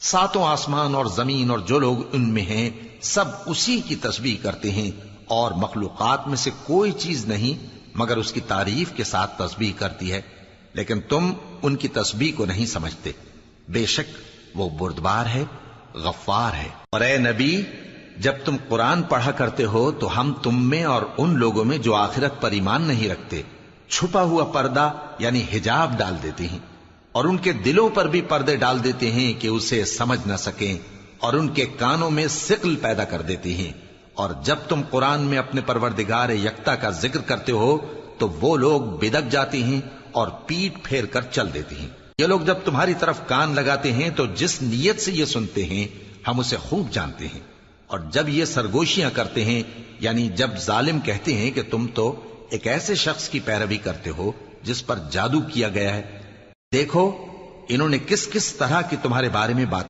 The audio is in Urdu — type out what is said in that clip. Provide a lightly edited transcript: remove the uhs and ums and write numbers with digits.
ساتوں آسمان اور زمین اور جو لوگ ان میں ہیں سب اسی کی تسبیح کرتے ہیں، اور مخلوقات میں سے کوئی چیز نہیں مگر اس کی تعریف کے ساتھ تسبیح کرتی ہے، لیکن تم ان کی تسبیح کو نہیں سمجھتے۔ بے شک وہ بردبار ہے، غفار ہے۔ اور اے نبی، جب تم قرآن پڑھا کرتے ہو تو ہم تم میں اور ان لوگوں میں جو آخرت پر ایمان نہیں رکھتے چھپا ہوا پردہ یعنی حجاب ڈال دیتے ہیں، اور ان کے دلوں پر بھی پردے ڈال دیتے ہیں کہ اسے سمجھ نہ سکیں، اور ان کے کانوں میں ثقل پیدا کر دیتے ہیں۔ اور جب تم قرآن میں اپنے پروردگار یکتا کا ذکر کرتے ہو تو وہ لوگ بدک جاتے ہیں اور پیٹ پھیر کر چل دیتے ہیں۔ یہ لوگ جب تمہاری طرف کان لگاتے ہیں تو جس نیت سے یہ سنتے ہیں ہم اسے خوب جانتے ہیں، اور جب یہ سرگوشیاں کرتے ہیں یعنی جب ظالم کہتے ہیں کہ تم تو ایک ایسے شخص کی پیروی کرتے ہو جس پر جادو کیا گیا ہے، دیکھو انہوں نے کس کس طرح کی تمہارے بارے میں بات